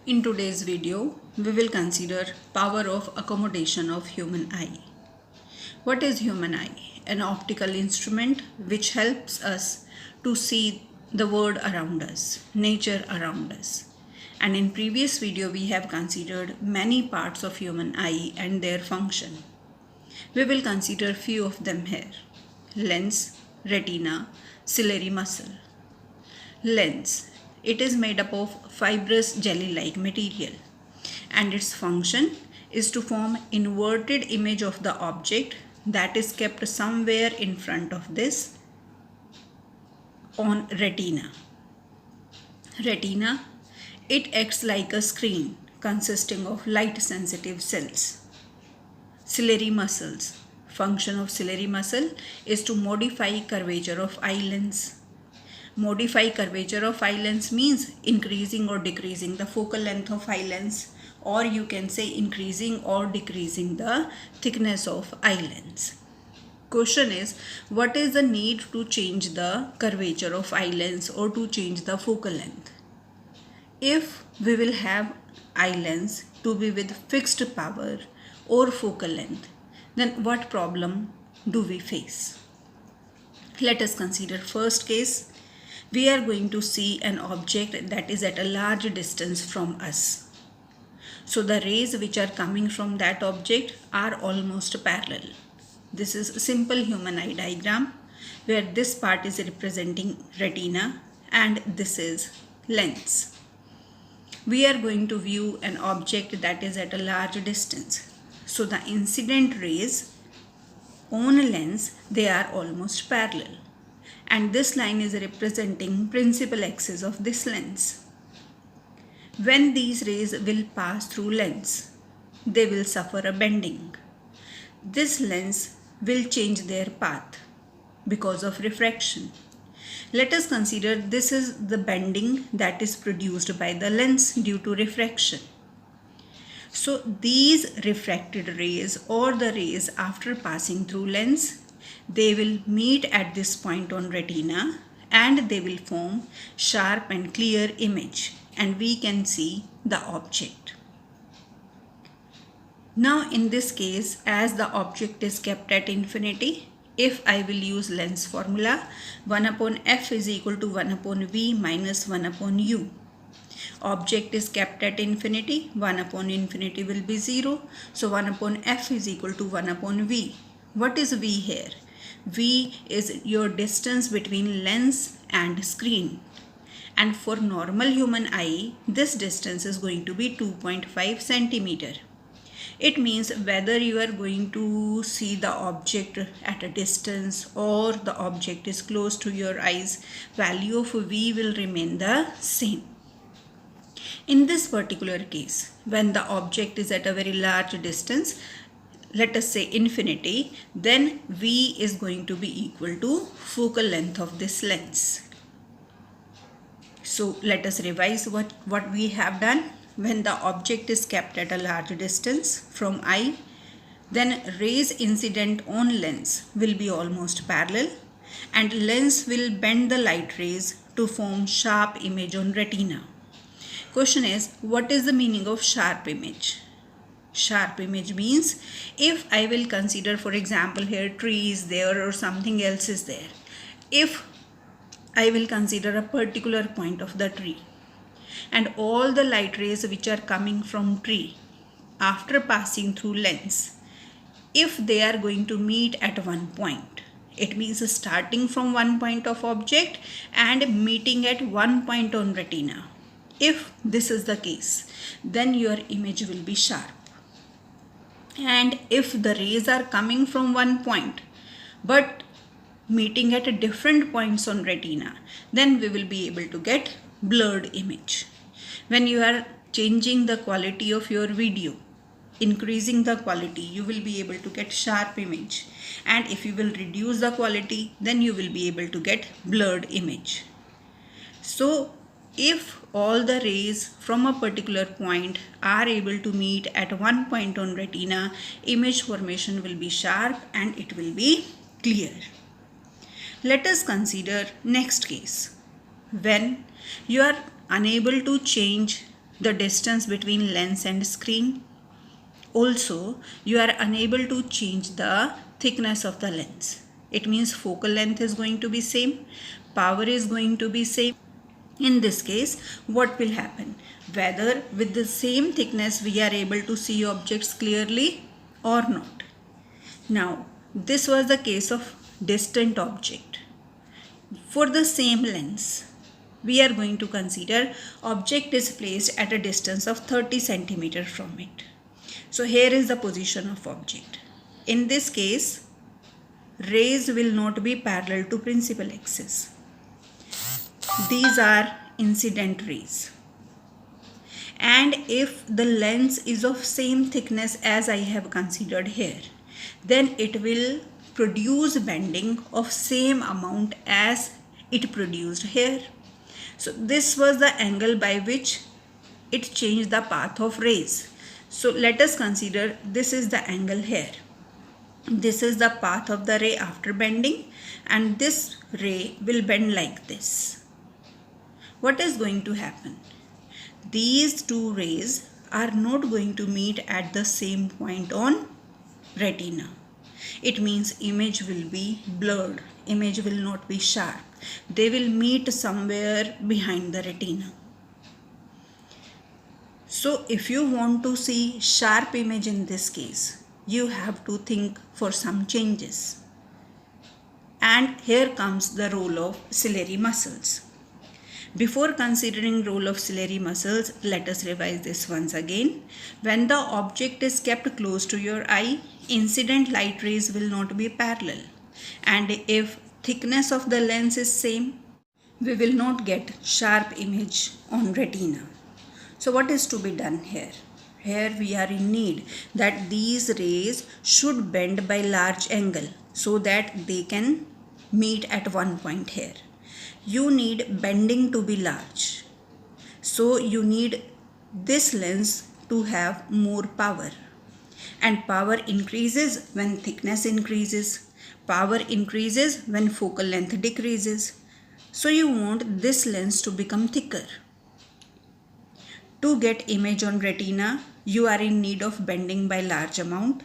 In today's video, we will consider power of accommodation of human eye. What is human eye? An optical instrument which helps us to see the world around us, nature around us. And in previous video, we have considered many parts of human eye and their function. We will consider few of them here. Lens, retina, ciliary muscle. Lens. It is made up of fibrous jelly-like material and its function is to form inverted image of the object that is kept somewhere in front of this on retina. Retina, it acts like a screen consisting of light sensitive cells. Ciliary muscles. Function of ciliary muscle is to modify curvature of eye lens. Modify curvature of eye lens means increasing or decreasing the focal length of eye lens, or you can say increasing or decreasing the thickness of eye lens. Question is, what is the need to change the curvature of eye lens or to change the focal length? If we will have eye lens to be with fixed power or focal length, then what problem do we face? Let us consider first case. We are going to see an object that is at a large distance from us. So the rays which are coming from that object are almost parallel. This is a simple human eye diagram where this part is representing retina and this is lens. We are going to view an object that is at a large distance. So the incident rays on lens, they are almost parallel. And this line is representing principal axis of this lens. When these rays will pass through lens, they will suffer a bending. This lens will change their path because of refraction. Let us consider this is the bending that is produced by the lens due to refraction. So these refracted rays or the rays after passing through lens, they will meet at this point on retina and they will form sharp and clear image and we can see the object. Now in this case, as the object is kept at infinity, if I will use lens formula, 1 upon f is equal to 1 upon v minus 1 upon u. Object is kept at infinity, 1 upon infinity will be 0. So 1 upon f is equal to 1 upon v. What is v here? V is your distance between lens and screen. And for normal human eye, this distance is going to be 2.5 centimeter. It means whether you are going to see the object at a distance or the object is close to your eyes, value of V will remain the same. In this particular case, when the object is at a very large distance, let us say infinity, then V is going to be equal to focal length of this lens. So let us revise what we have done. When the object is kept at a large distance from eye, then rays incident on lens will be almost parallel and lens will bend the light rays to form sharp image on retina. Question is, what is the meaning of sharp image? Sharp image means if I will consider, for example, here tree is there or something else is there. If I will consider a particular point of the tree and all the light rays which are coming from tree after passing through lens, if they are going to meet at one point, it means starting from one point of object and meeting at one point on retina. If this is the case, then your image will be sharp. And if the rays are coming from one point but meeting at different points on retina, then we will be able to get blurred image. When you are changing the quality of your video, increasing the quality, you will be able to get sharp image. And if you will reduce the quality, then you will be able to get blurred image. So if all the rays from a particular point are able to meet at one point on retina, image formation will be sharp and it will be clear. Let us consider next case. When you are unable to change the distance between lens and screen. Also, you are unable to change the thickness of the lens. It means focal length is going to be same, power is going to be same. In this case, what will happen? Whether with the same thickness we are able to see objects clearly or not. Now, this was the case of distant object. For the same lens, we are going to consider object is placed at a distance of 30 centimeter from it. So here is the position of object. In this case, rays will not be parallel to principal axis. These are incident rays. And if the lens is of same thickness as I have considered here, then it will produce bending of same amount as it produced here. So this was the angle by which it changed the path of rays. So let us consider this is the angle here. This is the path of the ray after bending, and this ray will bend like this. What is going to happen? These two rays are not going to meet at the same point on retina. It means image will be blurred. Image will not be sharp. They will meet somewhere behind the retina. So if you want to see sharp image in this case, you have to think for some changes. And here comes the role of ciliary muscles. Before considering role of ciliary muscles, let us revise this once again. When the object is kept close to your eye, incident light rays will not be parallel. And if thickness of the lens is same, we will not get sharp image on retina. So what is to be done here? Here we are in need that these rays should bend by large angle so that they can meet at one point here. You need bending to be large. So you need this lens to have more power. And power increases when thickness increases. Power increases when focal length decreases. So you want this lens to become thicker. To get image on retina, you are in need of bending by large amount.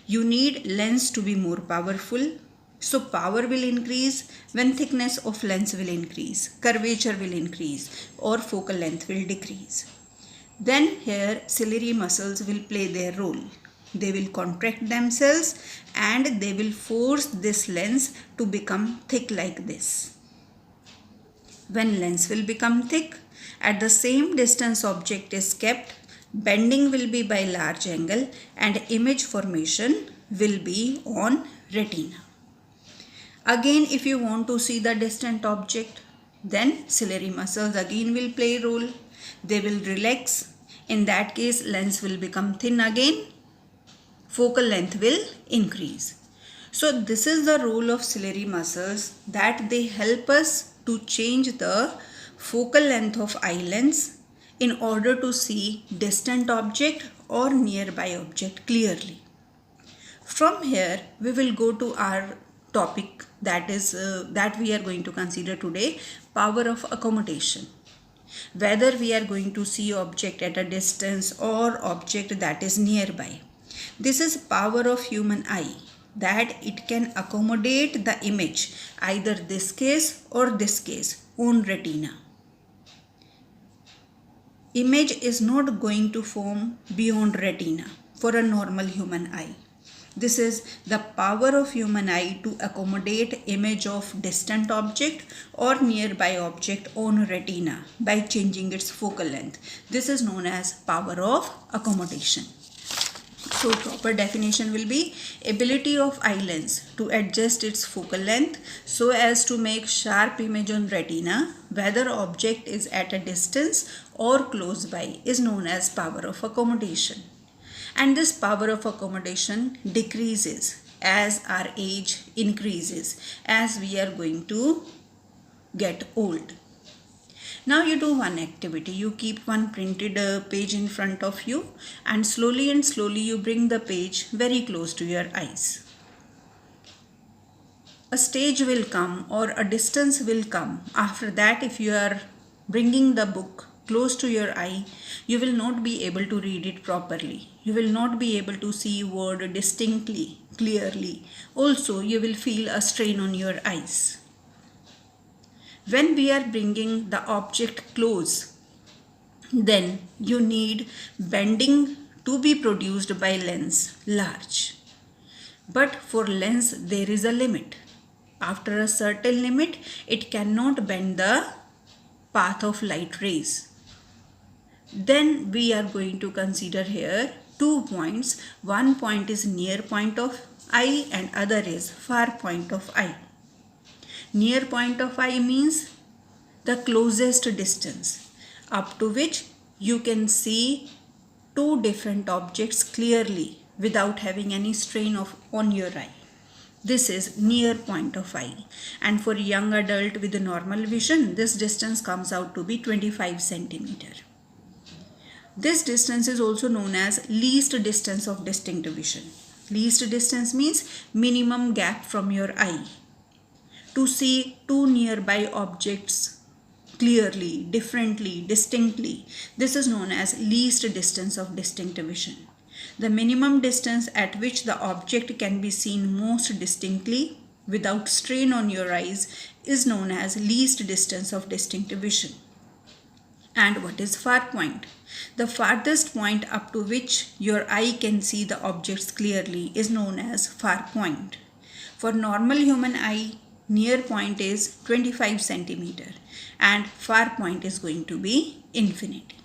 You need lens to be more powerful. So power will increase when thickness of lens will increase, curvature will increase, or focal length will decrease. Then here ciliary muscles will play their role. They will contract themselves and they will force this lens to become thick like this. When lens will become thick, at the same distance object is kept, bending will be by large angle and image formation will be on retina. Again, if you want to see the distant object, then ciliary muscles again will play a role. They will relax. In that case, lens will become thin again. Focal length will increase. So this is the role of ciliary muscles, that they help us to change the focal length of eye lens in order to see distant object or nearby object clearly. From here, we will go to our topic that we are going to consider today, power of accommodation. Whether we are going to see object at a distance or object that is nearby. This is power of human eye, that it can accommodate the image, either this case or this case, on retina. Image is not going to form beyond retina for a normal human eye. This is the power of human eye to accommodate image of distant object or nearby object on retina by changing its focal length. This is known as power of accommodation. So proper definition will be ability of eye lens to adjust its focal length so as to make sharp image on retina, whether object is at a distance or close by, is known as power of accommodation. And this power of accommodation decreases as our age increases, as we are going to get old. Now you do one activity. You keep one printed page in front of you and slowly you bring the page very close to your eyes. A stage will come or a distance will come. After that, if you are bringing the book close to your eye, you will not be able to read it properly. You will not be able to see word distinctly, clearly. Also, you will feel a strain on your eyes. When we are bringing the object close, then you need bending to be produced by lens large. But for lens, there is a limit. After a certain limit, it cannot bend the path of light rays. Then we are going to consider here 2 points. One point is near point of eye and other is far point of eye. Near point of eye means the closest distance up to which you can see two different objects clearly without having any strain on your eye. This is near point of eye. And for young adult with normal vision, this distance comes out to be 25 centimeter. This distance is also known as least distance of distinct vision. Least distance means minimum gap from your eye. To see two nearby objects clearly, differently, distinctly, this is known as least distance of distinct vision. The minimum distance at which the object can be seen most distinctly without strain on your eyes is known as least distance of distinct vision. And what is far point? The farthest point up to which your eye can see the objects clearly is known as far point. For normal human eye, near point is 25 centimeter and far point is going to be infinity.